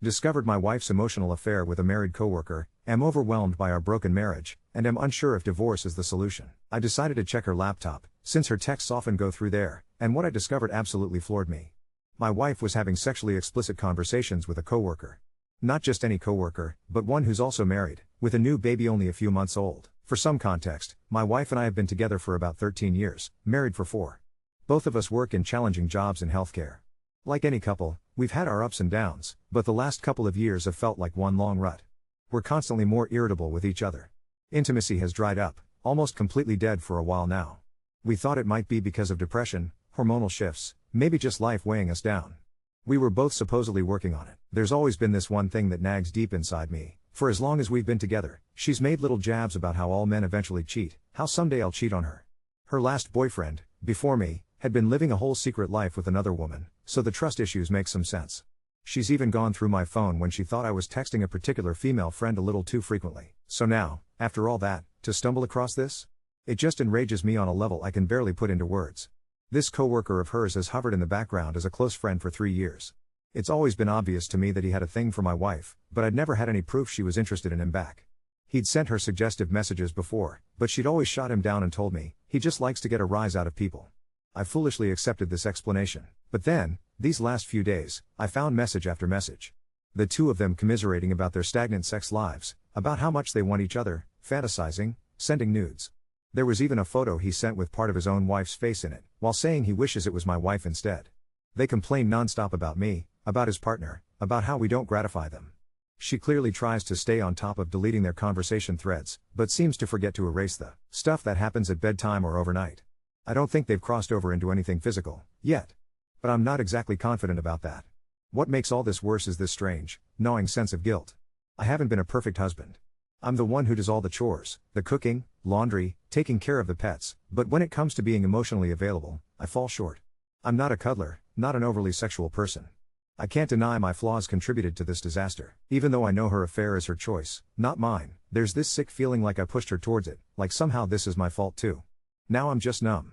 Discovered my wife's emotional affair with a married coworker, am overwhelmed by our broken marriage, and am unsure if divorce is the solution. I decided to check her laptop, since her texts often go through there, and what I discovered absolutely floored me. My wife was having sexually explicit conversations with a coworker. Not just any coworker, but one who's also married, with a new baby only a few months old. For some context, my wife and I have been together for about 13 years, married for 4. Both of us work in challenging jobs in healthcare. Like any couple, we've had our ups and downs, but the last couple of years have felt like one long rut. We're constantly more irritable with each other. Intimacy has dried up, almost completely dead for a while now. We thought it might be because of depression, hormonal shifts, maybe just life weighing us down. We were both supposedly working on it. There's always been this one thing that nags deep inside me. For as long as we've been together, she's made little jabs about how all men eventually cheat, how someday I'll cheat on her. Her last boyfriend, before me, had been living a whole secret life with another woman, so the trust issues make some sense. She's even gone through my phone when she thought I was texting a particular female friend a little too frequently. So now, after all that, to stumble across this? It just enrages me on a level I can barely put into words. This coworker of hers has hovered in the background as a close friend for 3 years. It's always been obvious to me that he had a thing for my wife, but I'd never had any proof she was interested in him back. He'd sent her suggestive messages before, but she'd always shot him down and told me, he just likes to get a rise out of people. I foolishly accepted this explanation. But then, these last few days, I found message after message. The two of them commiserating about their stagnant sex lives, about how much they want each other, fantasizing, sending nudes. There was even a photo he sent with part of his own wife's face in it, while saying he wishes it was my wife instead. They complain nonstop about me, about his partner, about how we don't gratify them. She clearly tries to stay on top of deleting their conversation threads, but seems to forget to erase the stuff that happens at bedtime or overnight. I don't think they've crossed over into anything physical, yet. But I'm not exactly confident about that. What makes all this worse is this strange, gnawing sense of guilt. I haven't been a perfect husband. I'm the one who does all the chores, the cooking, laundry, taking care of the pets, but when it comes to being emotionally available, I fall short. I'm not a cuddler, not an overly sexual person. I can't deny my flaws contributed to this disaster. Even though I know her affair is her choice, not mine, there's this sick feeling like I pushed her towards it, like somehow this is my fault too. Now I'm just numb.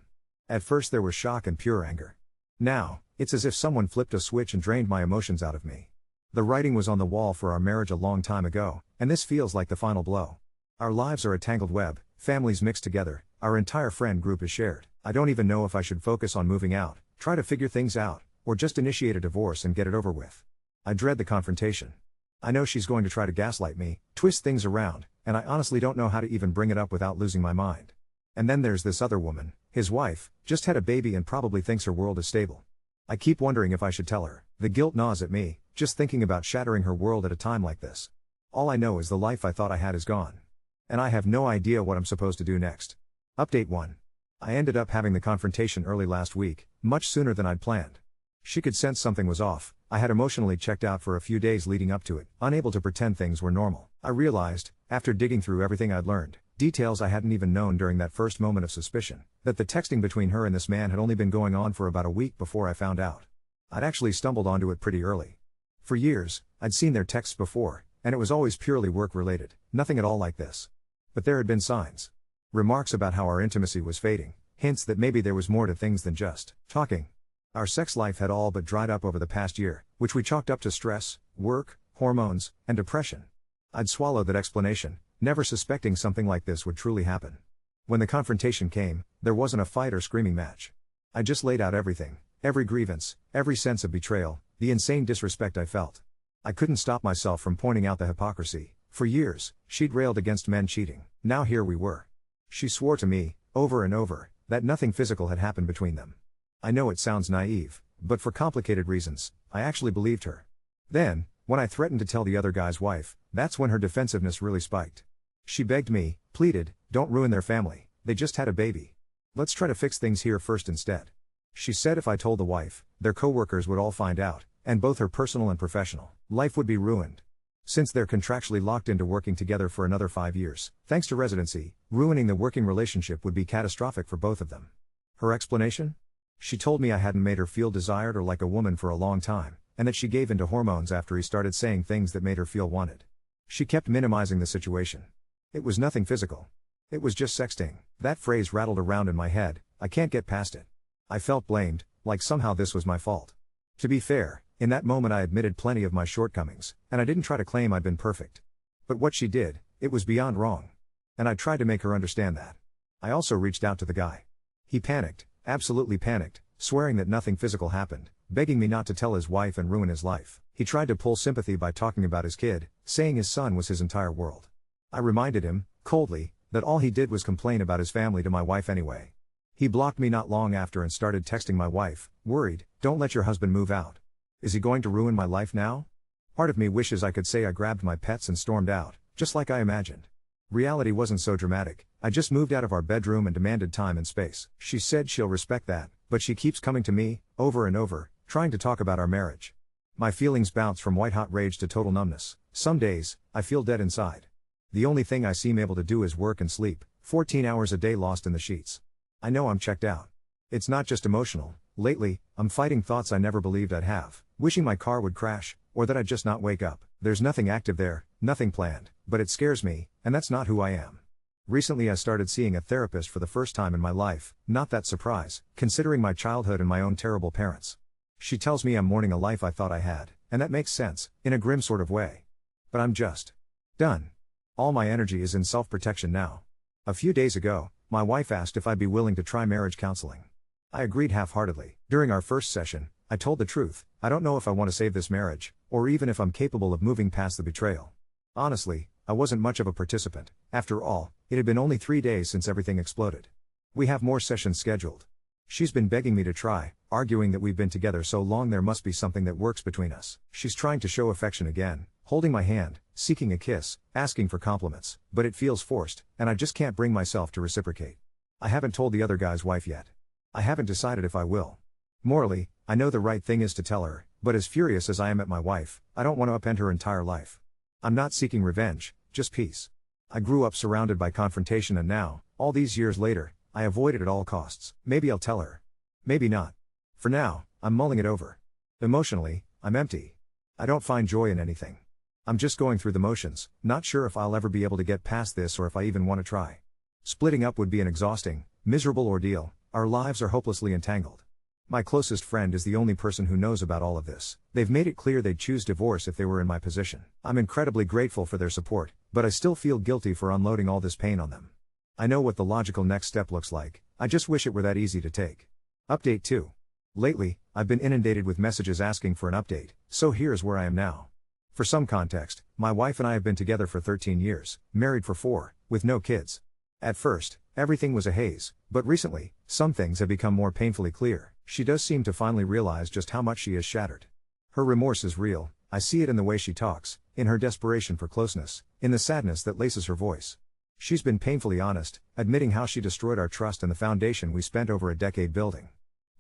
At first there was shock and pure anger. Now, it's as if someone flipped a switch and drained my emotions out of me. The writing was on the wall for our marriage a long time ago, and this feels like the final blow. Our lives are a tangled web, families mixed together, our entire friend group is shared. I don't even know if I should focus on moving out, try to figure things out, or just initiate a divorce and get it over with. I dread the confrontation. I know she's going to try to gaslight me, twist things around, and I honestly don't know how to even bring it up without losing my mind. And then there's this other woman, his wife, just had a baby and probably thinks her world is stable. I keep wondering if I should tell her. The guilt gnaws at me, just thinking about shattering her world at a time like this. All I know is the life I thought I had is gone. And I have no idea what I'm supposed to do next. Update 1. I ended up having the confrontation early last week, much sooner than I'd planned. She could sense something was off. I had emotionally checked out for a few days leading up to it, unable to pretend things were normal. I realized, after digging through everything I'd learned, details I hadn't even known during that first moment of suspicion, that the texting between her and this man had only been going on for about a week before I found out. I'd actually stumbled onto it pretty early. For years, I'd seen their texts before, and it was always purely work-related, nothing at all like this. But there had been signs. Remarks about how our intimacy was fading, hints that maybe there was more to things than just talking. Our sex life had all but dried up over the past year, which we chalked up to stress, work, hormones, and depression. I'd swallowed that explanation, never suspecting something like this would truly happen. When the confrontation came, there wasn't a fight or screaming match. I just laid out everything, every grievance, every sense of betrayal, the insane disrespect I felt. I couldn't stop myself from pointing out the hypocrisy. For years, she'd railed against men cheating. Now here we were. She swore to me, over and over, that nothing physical had happened between them. I know it sounds naive, but for complicated reasons, I actually believed her. Then, when I threatened to tell the other guy's wife, that's when her defensiveness really spiked. She begged me, pleaded, don't ruin their family, they just had a baby. Let's try to fix things here first instead. She said if I told the wife, their coworkers would all find out, and both her personal and professional life would be ruined. Since they're contractually locked into working together for another 5 years, thanks to residency, ruining the working relationship would be catastrophic for both of them. Her explanation? She told me I hadn't made her feel desired or like a woman for a long time, and that she gave into hormones after he started saying things that made her feel wanted. She kept minimizing the situation. It was nothing physical. It was just sexting. That phrase rattled around in my head, I can't get past it. I felt blamed, like somehow this was my fault. To be fair, In that moment I admitted plenty of my shortcomings, and I didn't try to claim I'd been perfect. But what she did, it was beyond wrong. And I tried to make her understand that. I also reached out to the guy. He panicked, absolutely panicked, swearing that nothing physical happened, begging me not to tell his wife and ruin his life. He tried to pull sympathy by talking about his kid, saying his son was his entire world. I reminded him, coldly, that all he did was complain about his family to my wife anyway. He blocked me not long after and started texting my wife, worried, "Don't let your husband move out. Is he going to ruin my life now?" Part of me wishes I could say I grabbed my pets and stormed out, just like I imagined. Reality wasn't so dramatic. I just moved out of our bedroom and demanded time and space. She said she'll respect that, but she keeps coming to me, over and over, trying to talk about our marriage. My feelings bounce from white-hot rage to total numbness. Some days, I feel dead inside. The only thing I seem able to do is work and sleep, 14 hours a day lost in the sheets. I know I'm checked out. It's not just emotional. Lately, I'm fighting thoughts I never believed I'd have, wishing my car would crash, or that I'd just not wake up. There's nothing active there, nothing planned, but it scares me, and that's not who I am. Recently I started seeing a therapist for the first time in my life, not that surprise, considering my childhood and my own terrible parents. She tells me I'm mourning a life I thought I had, and that makes sense, in a grim sort of way. But I'm just done. All my energy is in self-protection now. A few days ago, my wife asked if I'd be willing to try marriage counseling. I agreed half-heartedly. During our first session, I told the truth. I don't know if I want to save this marriage, or even if I'm capable of moving past the betrayal. Honestly, I wasn't much of a participant. After all, it had been only 3 days since everything exploded. We have more sessions scheduled. She's been begging me to try, arguing that we've been together so long there must be something that works between us. She's trying to show affection again, holding my hand, seeking a kiss, asking for compliments, but it feels forced, and I just can't bring myself to reciprocate. I haven't told the other guy's wife yet. I haven't decided if I will. Morally, I know the right thing is to tell her, but as furious as I am at my wife, I don't want to upend her entire life. I'm not seeking revenge, just peace. I grew up surrounded by confrontation and now, all these years later, I avoid it at all costs. Maybe I'll tell her. Maybe not. For now, I'm mulling it over. Emotionally, I'm empty. I don't find joy in anything. I'm just going through the motions, not sure if I'll ever be able to get past this or if I even want to try. Splitting up would be an exhausting, miserable ordeal. Our lives are hopelessly entangled. My closest friend is the only person who knows about all of this. They've made it clear they'd choose divorce if they were in my position. I'm incredibly grateful for their support, but I still feel guilty for unloading all this pain on them. I know what the logical next step looks like. I just wish it were that easy to take. Update 2. Lately, I've been inundated with messages asking for an update, so here's where I am now. For some context, my wife and I have been together for 13 years, married for 4, with no kids. At first, everything was a haze, but recently, some things have become more painfully clear. She does seem to finally realize just how much she is shattered. Her remorse is real. I see it in the way she talks, in her desperation for closeness, in the sadness that laces her voice. She's been painfully honest, admitting how she destroyed our trust and the foundation we spent over a decade building.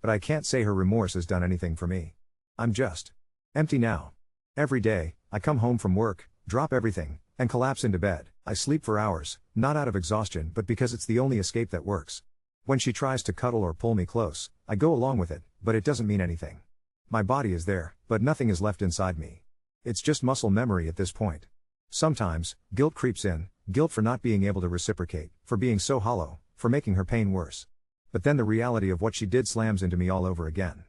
But I can't say her remorse has done anything for me. I'm just empty now. Every day, I come home from work, drop everything, and collapse into bed. I sleep for hours, not out of exhaustion but because it's the only escape that works. When she tries to cuddle or pull me close, I go along with it, but it doesn't mean anything. My body is there, but nothing is left inside me. It's just muscle memory at this point. Sometimes, guilt creeps in, guilt for not being able to reciprocate, for being so hollow, for making her pain worse. But then the reality of what she did slams into me all over again.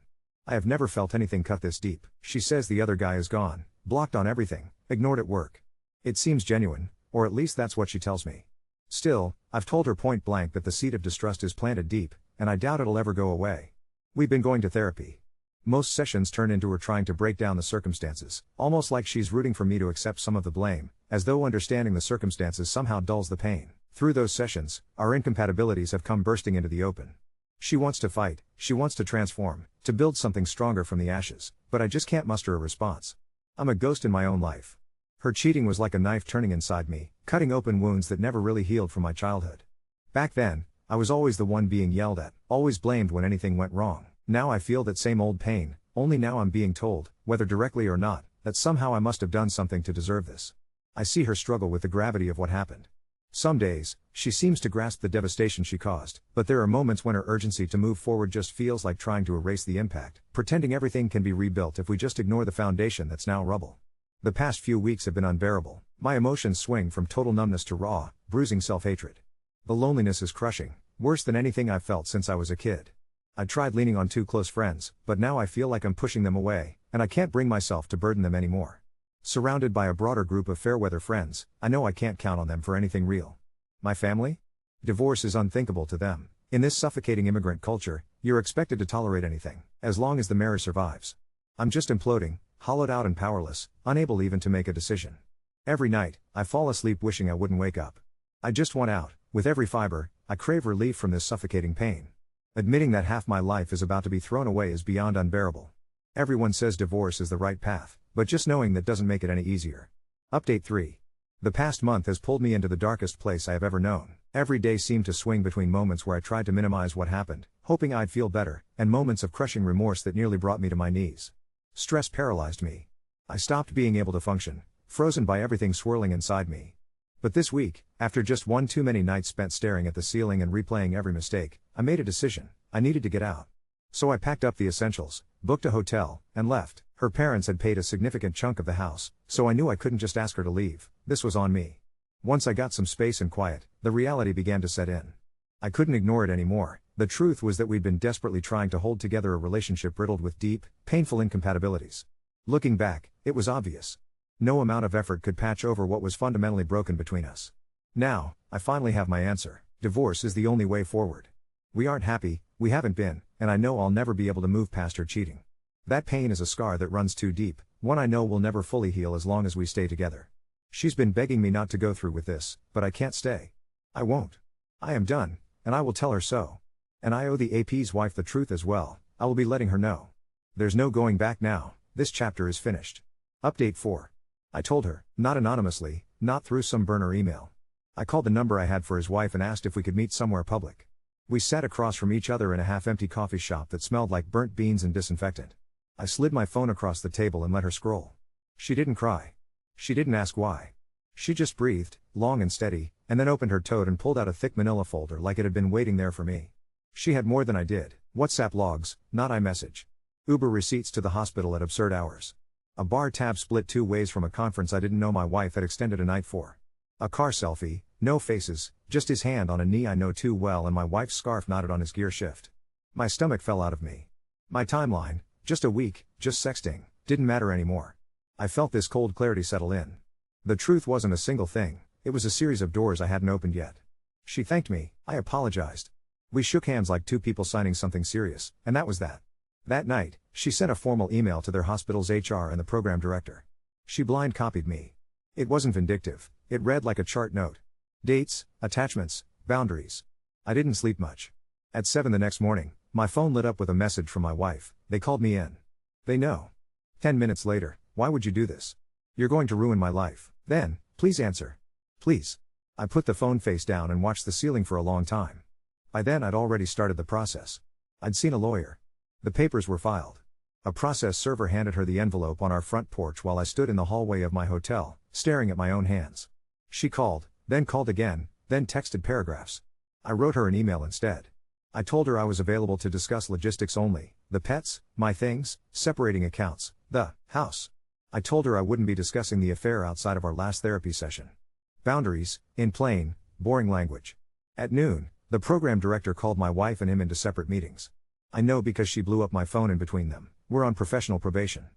I have never felt anything cut this deep. She says the other guy is gone, blocked on everything, ignored at work. It seems genuine, or at least that's what she tells me. Still, I've told her point blank that the seed of distrust is planted deep, and I doubt it'll ever go away. We've been going to therapy. Most sessions turn into her trying to break down the circumstances, almost like she's rooting for me to accept some of the blame, as though understanding the circumstances somehow dulls the pain. Through those sessions, our incompatibilities have come bursting into the open. She wants to fight, she wants to transform, to build something stronger from the ashes, but I just can't muster a response. I'm a ghost in my own life. Her cheating was like a knife turning inside me, cutting open wounds that never really healed from my childhood. Back then, I was always the one being yelled at, always blamed when anything went wrong. Now I feel that same old pain, only now I'm being told, whether directly or not, that somehow I must have done something to deserve this. I see her struggle with the gravity of what happened. Some days, she seems to grasp the devastation she caused, but there are moments when her urgency to move forward just feels like trying to erase the impact, pretending everything can be rebuilt if we just ignore the foundation that's now rubble. The past few weeks have been unbearable. My emotions swing from total numbness to raw, bruising self-hatred. The loneliness is crushing, worse than anything I've felt since I was a kid. I tried leaning on 2 close friends, but now I feel like I'm pushing them away, and I can't bring myself to burden them anymore. Surrounded by a broader group of fair-weather friends, I know I can't count on them for anything real. My family? Divorce is unthinkable to them. In this suffocating immigrant culture, you're expected to tolerate anything, as long as the marriage survives. I'm just imploding, hollowed out and powerless, unable even to make a decision. Every night, I fall asleep wishing I wouldn't wake up. I just want out. With every fiber, I crave relief from this suffocating pain. Admitting that half my life is about to be thrown away is beyond unbearable. Everyone says divorce is the right path, but just knowing that doesn't make it any easier. Update 3. The past month has pulled me into the darkest place I have ever known. Every day seemed to swing between moments where I tried to minimize what happened, hoping I'd feel better, and moments of crushing remorse that nearly brought me to my knees. Stress paralyzed me. I stopped being able to function, frozen by everything swirling inside me. But this week, after just one too many nights spent staring at the ceiling and replaying every mistake, I made a decision. I needed to get out. So I packed up the essentials, booked a hotel, and left. Her parents had paid a significant chunk of the house, so I knew I couldn't just ask her to leave. This was on me. Once I got some space and quiet, the reality began to set in. I couldn't ignore it anymore. The truth was that we'd been desperately trying to hold together a relationship riddled with deep, painful incompatibilities. Looking back, it was obvious. No amount of effort could patch over what was fundamentally broken between us. Now, I finally have my answer. Divorce is the only way forward. We aren't happy, we haven't been, and I know I'll never be able to move past her cheating. That pain is a scar that runs too deep, one I know will never fully heal as long as we stay together. She's been begging me not to go through with this, but I can't stay. I won't. I am done, and I will tell her so. And I owe the AP's wife the truth as well. I will be letting her know. There's no going back now, this chapter is finished. Update 4. I told her, not anonymously, not through some burner email. I called the number I had for his wife and asked if we could meet somewhere public. We sat across from each other in a half-empty coffee shop that smelled like burnt beans and disinfectant. I slid my phone across the table and let her scroll. She didn't cry. She didn't ask why. She just breathed, long and steady, and then opened her tote and pulled out a thick manila folder like it had been waiting there for me. She had more than I did. WhatsApp logs, not iMessage. Uber receipts to the hospital at absurd hours. A bar tab split 2 ways from a conference I didn't know my wife had extended a night for. A car selfie, no faces, just his hand on a knee I know too well and my wife's scarf knotted on his gear shift. My stomach fell out of me. My timeline, just a week, just sexting, didn't matter anymore. I felt this cold clarity settle in. The truth wasn't a single thing, it was a series of doors I hadn't opened yet. She thanked me, I apologized. We shook hands like two people signing something serious, and that was that. That night, she sent a formal email to their hospital's HR and the program director. She blind copied me. It wasn't vindictive, it read like a chart note. Dates, attachments, boundaries. I didn't sleep much. At 7 the next morning, my phone lit up with a message from my wife. They called me in. They know. 10 minutes later, why would you do this? You're going to ruin my life. Then, please answer. Please. I put the phone face down and watched the ceiling for a long time. By then I'd already started the process. I'd seen a lawyer. The papers were filed. A process server handed her the envelope on our front porch while I stood in the hallway of my hotel, staring at my own hands. She called, then called again, then texted paragraphs. I wrote her an email instead. I told her I was available to discuss logistics only, the pets, my things, separating accounts, the house. I told her I wouldn't be discussing the affair outside of our last therapy session. Boundaries, in plain, boring language. At noon, the program director called my wife and him into separate meetings. I know because she blew up my phone in between them. We're on professional probation.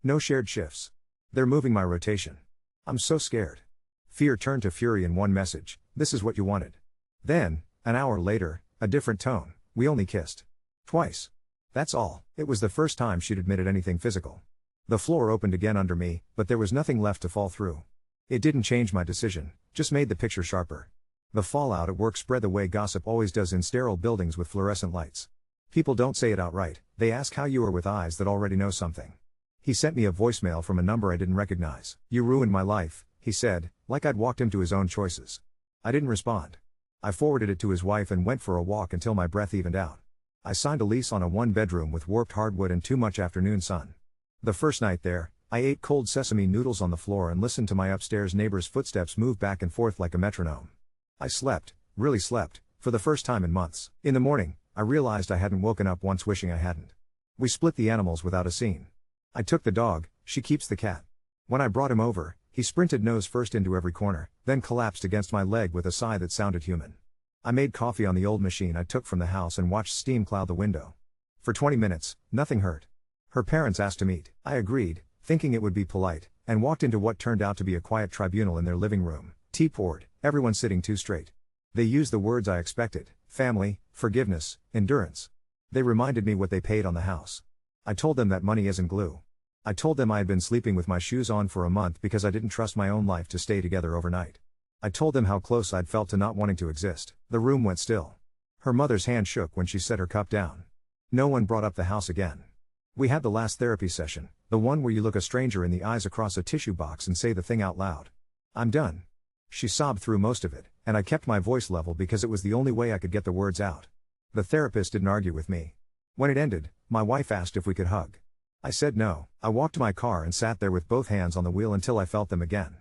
No shared shifts. They're moving my rotation. I'm so scared. Fear turned to fury in one message, this is what you wanted. Then, an hour later, a different tone, we only kissed. Twice. That's all. It was the first time she'd admitted anything physical. The floor opened again under me, but there was nothing left to fall through. It didn't change my decision, just made the picture sharper. The fallout at work spread the way gossip always does in sterile buildings with fluorescent lights. People don't say it outright, they ask how you are with eyes that already know something. He sent me a voicemail from a number I didn't recognize. You ruined my life, he said, like I'd walked him to his own choices. I didn't respond. I forwarded it to his wife and went for a walk until my breath evened out. I signed a lease on a 1-bedroom with warped hardwood and too much afternoon sun. The first night there, I ate cold sesame noodles on the floor and listened to my upstairs neighbor's footsteps move back and forth like a metronome. I slept, really slept, for the first time in months. In the morning, I realized I hadn't woken up once wishing I hadn't. We split the animals without a scene. I took the dog, she keeps the cat. When I brought him over, he sprinted nose first into every corner, then collapsed against my leg with a sigh that sounded human. I made coffee on the old machine I took from the house and watched steam cloud the window. For 20 minutes, nothing hurt. Her parents asked to meet. I agreed, thinking it would be polite, and walked into what turned out to be a quiet tribunal in their living room. Tea poured, everyone sitting too straight. They used the words I expected: family, forgiveness, endurance. They reminded me what they paid on the house. I told them that money isn't glue. I told them I had been sleeping with my shoes on for a month because I didn't trust my own life to stay together overnight. I told them how close I'd felt to not wanting to exist. The room went still. Her mother's hand shook when she set her cup down. No one brought up the house again. We had the last therapy session, the one where you look a stranger in the eyes across a tissue box and say the thing out loud. I'm done. She sobbed through most of it, and I kept my voice level because it was the only way I could get the words out. The therapist didn't argue with me. When it ended, my wife asked if we could hug. I said no. I walked to my car and sat there with both hands on the wheel until I felt them again.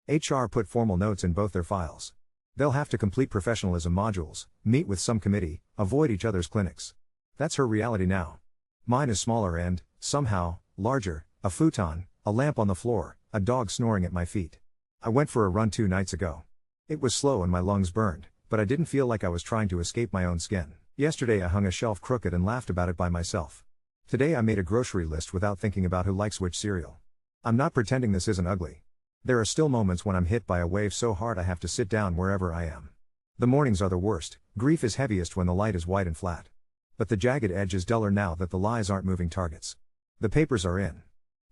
HR put formal notes in both their files. They'll have to complete professionalism modules, meet with some committee, avoid each other's clinics. That's her reality now. Mine is smaller and, somehow, larger: a futon, a lamp on the floor, a dog snoring at my feet. I went for a run 2 nights ago. It was slow and my lungs burned, but I didn't feel like I was trying to escape my own skin. Yesterday I hung a shelf crooked and laughed about it by myself. Today I made a grocery list without thinking about who likes which cereal. I'm not pretending this isn't ugly. There are still moments when I'm hit by a wave so hard I have to sit down wherever I am. The mornings are the worst. Grief is heaviest when the light is white and flat. But the jagged edge is duller now that the lies aren't moving targets. The papers are in.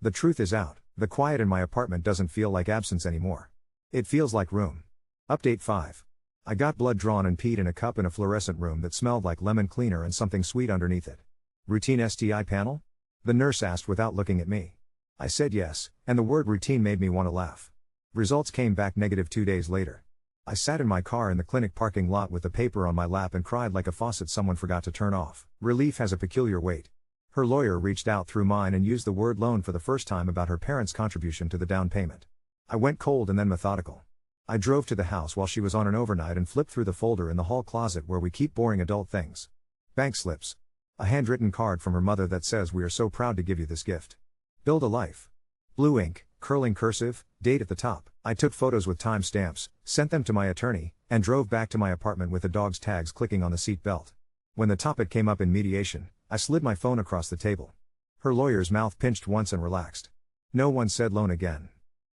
The truth is out. The quiet in my apartment doesn't feel like absence anymore. It feels like room. Update 5. I got blood drawn and peed in a cup in a fluorescent room that smelled like lemon cleaner and something sweet underneath it. Routine STI panel? The nurse asked without looking at me. I said yes, and the word routine made me want to laugh. Results came back negative 2 days later. I sat in my car in the clinic parking lot with the paper on my lap and cried like a faucet someone forgot to turn off. Relief has a peculiar weight. Her lawyer reached out through mine and used the word loan for the first time about her parents' contribution to the down payment. I went cold and then methodical. I drove to the house while she was on an overnight and flipped through the folder in the hall closet where we keep boring adult things. Bank slips. A handwritten card from her mother that says, "We are so proud to give you this gift. Build a life." Blue ink, curling cursive, date at the top. I took photos with time stamps, sent them to my attorney, and drove back to my apartment with the dog's tags clicking on the seat belt. When the topic came up in mediation, I slid my phone across the table. Her lawyer's mouth pinched once and relaxed. No one said loan again.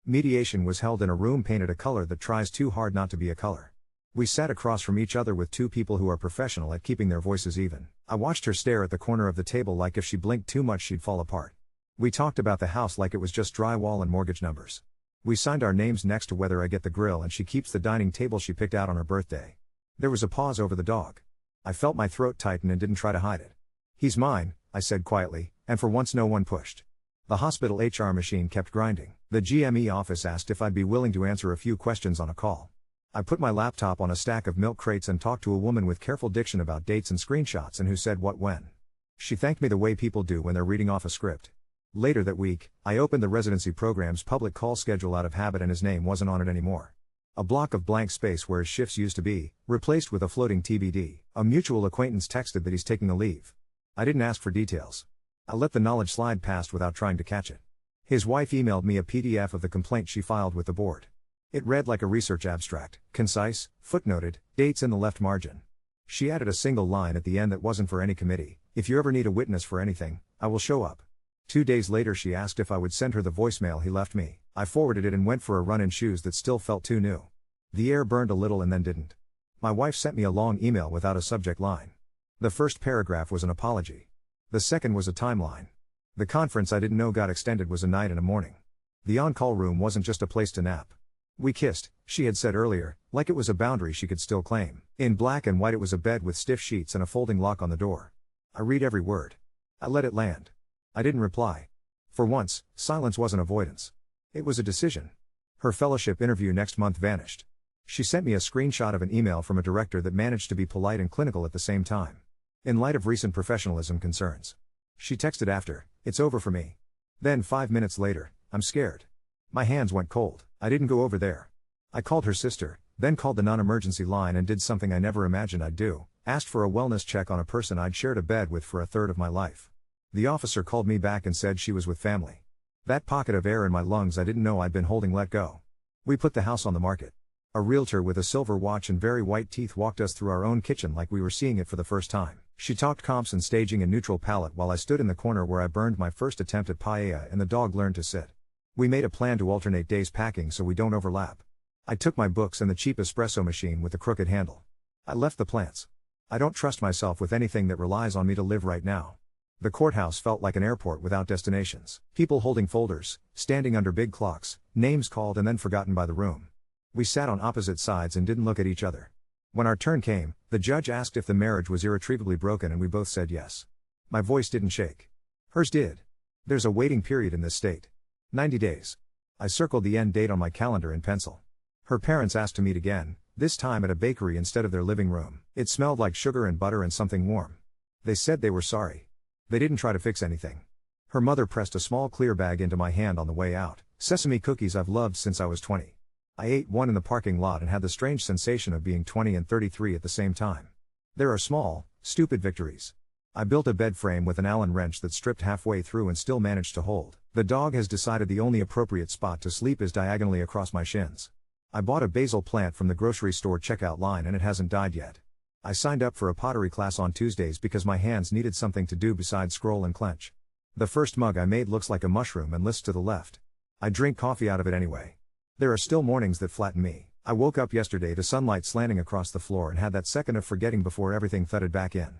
Mediation was held in a room painted a color that tries too hard not to be a color. We sat across from each other with two people who are professional at keeping their voices even. I watched her stare at the corner of the table like if she blinked too much she'd fall apart. We talked about the house like it was just drywall and mortgage numbers. We signed our names next to whether I get the grill and she keeps the dining table she picked out on her birthday. There was a pause over the dog. I felt my throat tighten and didn't try to hide it. "He's mine," I said quietly, and for once no one pushed. The hospital HR machine kept grinding. The GME office asked if I'd be willing to answer a few questions on a call. I put my laptop on a stack of milk crates and talked to a woman with careful diction about dates and screenshots and who said what when. She thanked me the way people do when they're reading off a script. Later that week, I opened the residency program's public call schedule out of habit and his name wasn't on it anymore. A block of blank space where his shifts used to be, replaced with a floating TBD. A mutual acquaintance texted that he's taking a leave. I didn't ask for details. I let the knowledge slide past without trying to catch it. His wife emailed me a PDF of the complaint she filed with the board. It read like a research abstract, concise, footnoted, dates in the left margin. She added a single line at the end that wasn't for any committee: "If you ever need a witness for anything, I will show up." 2 days later she asked if I would send her the voicemail he left me. I forwarded it and went for a run in shoes that still felt too new. The air burned a little and then didn't. My wife sent me a long email without a subject line. The first paragraph was an apology. The second was a timeline. The conference I didn't know got extended was a night and a morning. The on-call room wasn't just a place to nap. We kissed, she had said earlier, like it was a boundary she could still claim. In black and white it was a bed with stiff sheets and a folding lock on the door. I read every word. I let it land. I didn't reply. For once, silence wasn't avoidance. It was a decision. Her fellowship interview next month vanished. She sent me a screenshot of an email from a director that managed to be polite and clinical at the same time. In light of recent professionalism concerns. She texted after, "It's over for me." Then 5 minutes later, "I'm scared." My hands went cold. I didn't go over there. I called her sister, then called the non-emergency line and did something I never imagined I'd do: asked for a wellness check on a person I'd shared a bed with for a third of my life. The officer called me back and said she was with family. That pocket of air in my lungs I didn't know I'd been holding let go. We put the house on the market. A realtor with a silver watch and very white teeth walked us through our own kitchen like we were seeing it for the first time. She talked comps and staging and neutral palette while I stood in the corner where I burned my first attempt at paella and the dog learned to sit. We made a plan to alternate days packing so we don't overlap. I took my books and the cheap espresso machine with the crooked handle. I left the plants. I don't trust myself with anything that relies on me to live right now. The courthouse felt like an airport without destinations. People holding folders, standing under big clocks, names called and then forgotten by the room. We sat on opposite sides and didn't look at each other. When our turn came, the judge asked if the marriage was irretrievably broken and we both said yes. My voice didn't shake. Hers did. There's a waiting period in this state. 90 days. I circled the end date on my calendar in pencil. Her parents asked to meet again, this time at a bakery instead of their living room. It smelled like sugar and butter and something warm. They said they were sorry. They didn't try to fix anything. Her mother pressed a small clear bag into my hand on the way out. Sesame cookies I've loved since I was 20. I ate one in the parking lot and had the strange sensation of being 20 and 33 at the same time. There are small, stupid victories. I built a bed frame with an Allen wrench that stripped halfway through and still managed to hold. The dog has decided the only appropriate spot to sleep is diagonally across my shins. I bought a basil plant from the grocery store checkout line and it hasn't died yet. I signed up for a pottery class on Tuesdays because my hands needed something to do besides scroll and clench. The first mug I made looks like a mushroom and lists to the left. I drink coffee out of it anyway. There are still mornings that flatten me. I woke up yesterday to sunlight slanting across the floor and had that second of forgetting before everything thudded back in.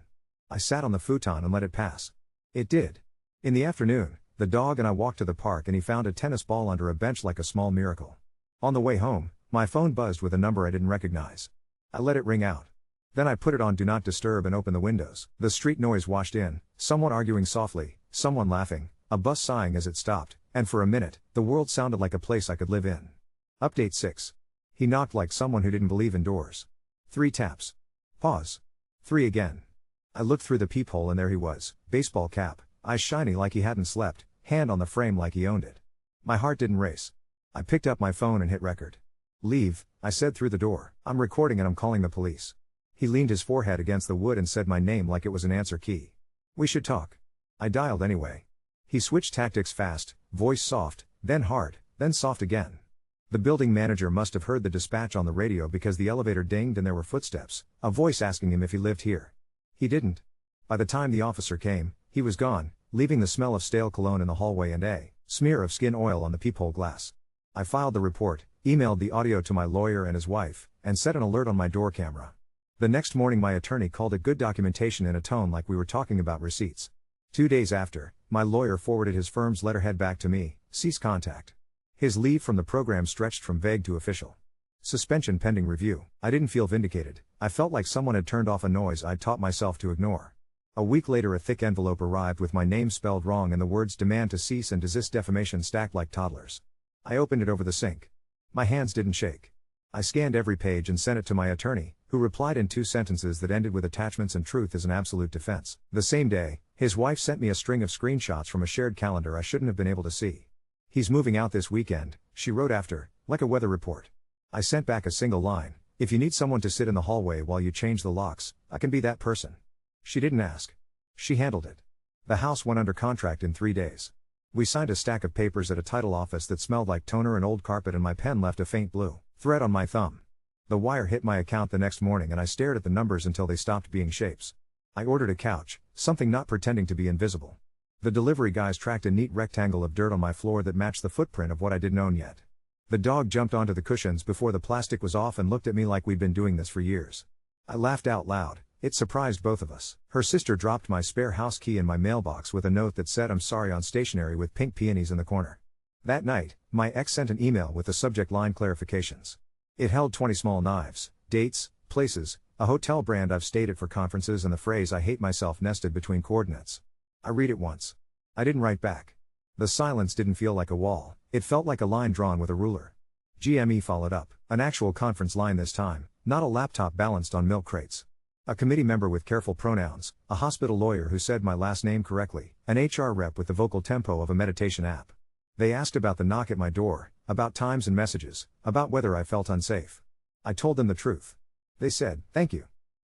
I sat on the futon and let it pass. It did. In the afternoon, the dog and I walked to the park and he found a tennis ball under a bench like a small miracle. On the way home, my phone buzzed with a number I didn't recognize. I let it ring out. Then I put it on Do Not Disturb and opened the windows. The street noise washed in, someone arguing softly, someone laughing, a bus sighing as it stopped, and for a minute, the world sounded like a place I could live in. Update 6. He knocked like someone who didn't believe in doors. 3 taps. Pause. 3 again. I looked through the peephole and there he was, baseball cap, eyes shiny like he hadn't slept, hand on the frame like he owned it. My heart didn't race. I picked up my phone and hit record. Leave, I said through the door. I'm recording and I'm calling the police. He leaned his forehead against the wood and said my name like it was an answer key. We should talk. I dialed anyway. He switched tactics fast, voice soft, then hard, then soft again. The building manager must have heard the dispatch on the radio because the elevator dinged and there were footsteps, a voice asking him if he lived here. He didn't. By the time the officer came, he was gone, leaving the smell of stale cologne in the hallway and a smear of skin oil on the peephole glass. I filed the report, emailed the audio to my lawyer and his wife, and set an alert on my door camera. The next morning my attorney called it good documentation in a tone like we were talking about receipts. 2 days after, my lawyer forwarded his firm's letterhead back to me, cease contact. His leave from the program stretched from vague to official. Suspension pending review. I didn't feel vindicated. I felt like someone had turned off a noise I'd taught myself to ignore. A week later a thick envelope arrived with my name spelled wrong and the words demand to cease and desist defamation stacked like toddlers. I opened it over the sink. My hands didn't shake. I scanned every page and sent it to my attorney, who replied in 2 sentences that ended with attachments and truth as an absolute defense. The same day, his wife sent me a string of screenshots from a shared calendar I shouldn't have been able to see. He's moving out this weekend, she wrote after, like a weather report. I sent back a single line, if you need someone to sit in the hallway while you change the locks, I can be that person. She didn't ask. She handled it. The house went under contract in 3 days. We signed a stack of papers at a title office that smelled like toner and old carpet and my pen left a faint blue thread on my thumb. The wire hit my account the next morning and I stared at the numbers until they stopped being shapes. I ordered a couch, something not pretending to be invisible. The delivery guys tracked a neat rectangle of dirt on my floor that matched the footprint of what I didn't own yet. The dog jumped onto the cushions before the plastic was off and looked at me like we'd been doing this for years. I laughed out loud. It surprised both of us. Her sister dropped my spare house key in my mailbox with a note that said I'm sorry on stationery with pink peonies in the corner. That night, my ex sent an email with the subject line clarifications. It held 20 small knives, dates, places, a hotel brand I've stayed at for conferences and the phrase I hate myself nested between coordinates. I read it once. I didn't write back. The silence didn't feel like a wall, it felt like a line drawn with a ruler. GME followed up, an actual conference line this time, not a laptop balanced on milk crates. A committee member with careful pronouns, a hospital lawyer who said my last name correctly, an HR rep with the vocal tempo of a meditation app. They asked about the knock at my door, about times and messages, about whether I felt unsafe. I told them the truth. They said, thank you.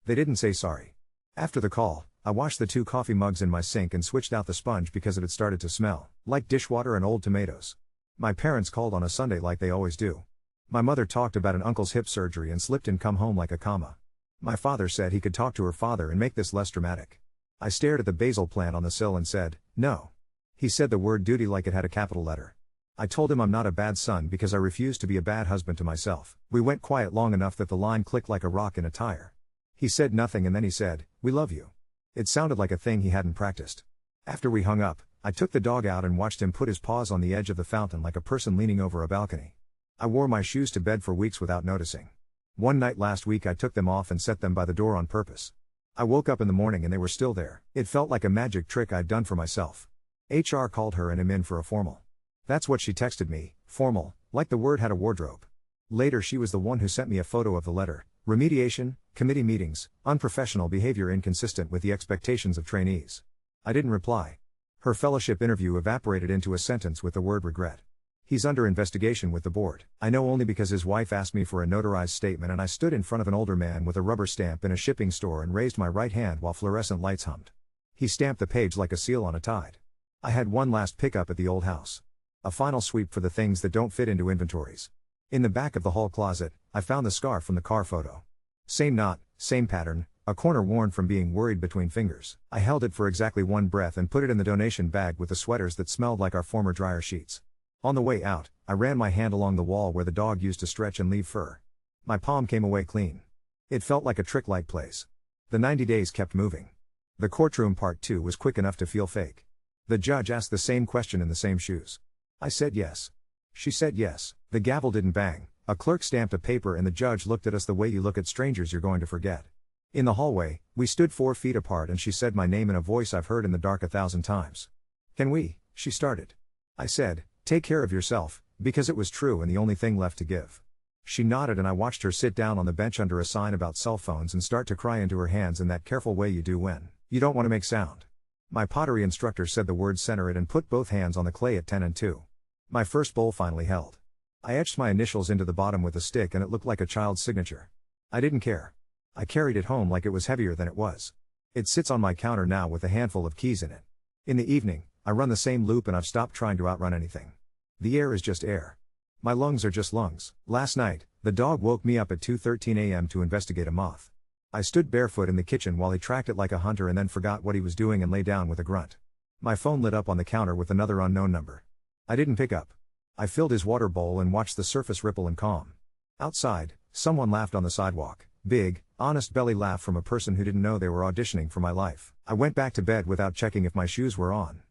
They didn't say sorry. After the call, I washed the 2 coffee mugs in my sink and switched out the sponge because it had started to smell like dishwater and old tomatoes. My parents called on a Sunday like they always do. My mother talked about an uncle's hip surgery and slipped in come home like a comma. My father said he could talk to her father and make this less dramatic. I stared at the basil plant on the sill and said, no. He said the word duty like it had a capital letter. I told him I'm not a bad son because I refuse to be a bad husband to myself. We went quiet long enough that the line clicked like a rock in a tire. He said nothing and then he said, we love you. It sounded like a thing he hadn't practiced. After we hung up, I took the dog out and watched him put his paws on the edge of the fountain like a person leaning over a balcony. I wore my shoes to bed for weeks without noticing. One night last week I took them off and set them by the door on purpose. I woke up in the morning and they were still there. It felt like a magic trick I'd done for myself. HR called her and him in for a formal. That's what she texted me, formal, like the word had a wardrobe. Later she was the one who sent me a photo of the letter, remediation, committee meetings, unprofessional behavior inconsistent with the expectations of trainees. I didn't reply. Her fellowship interview evaporated into a sentence with the word regret. He's under investigation with the board. I know only because his wife asked me for a notarized statement and I stood in front of an older man with a rubber stamp in a shipping store and raised my right hand while fluorescent lights hummed. He stamped the page like a seal on a tide. I had one last pickup at the old house. A final sweep for the things that don't fit into inventories. In the back of the hall closet, I found the scarf from the car photo. Same knot, same pattern, a corner worn from being worried between fingers. I held it for exactly one breath and put it in the donation bag with the sweaters that smelled like our former dryer sheets. On the way out, I ran my hand along the wall where the dog used to stretch and leave fur. My palm came away clean. It felt like a trick-like place. The 90 days kept moving. The courtroom part 2 was quick enough to feel fake. The judge asked the same question in the same shoes. I said yes. She said yes. The gavel didn't bang. A clerk stamped a paper and the judge looked at us the way you look at strangers you're going to forget. In the hallway, we stood 4 feet apart and she said my name in a voice I've heard in the dark 1,000 times. Can we? She started. I said, take care of yourself, because it was true and the only thing left to give. She nodded and I watched her sit down on the bench under a sign about cell phones and start to cry into her hands in that careful way you do when you don't want to make sound. My pottery instructor said the word center it and put both hands on the clay at 10 and 2. My first bowl finally held. I etched my initials into the bottom with a stick and it looked like a child's signature. I didn't care. I carried it home like it was heavier than it was. It sits on my counter now with a handful of keys in it. In the evening, I run the same loop and I've stopped trying to outrun anything. The air is just air. My lungs are just lungs. Last night, the dog woke me up at 2:13 a.m. to investigate a moth. I stood barefoot in the kitchen while he tracked it like a hunter and then forgot what he was doing and lay down with a grunt. My phone lit up on the counter with another unknown number. I didn't pick up. I filled his water bowl and watched the surface ripple and calm. Outside, someone laughed on the sidewalk. Big, honest belly laugh from a person who didn't know they were auditioning for my life. I went back to bed without checking if my shoes were on.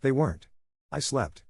They weren't. I slept.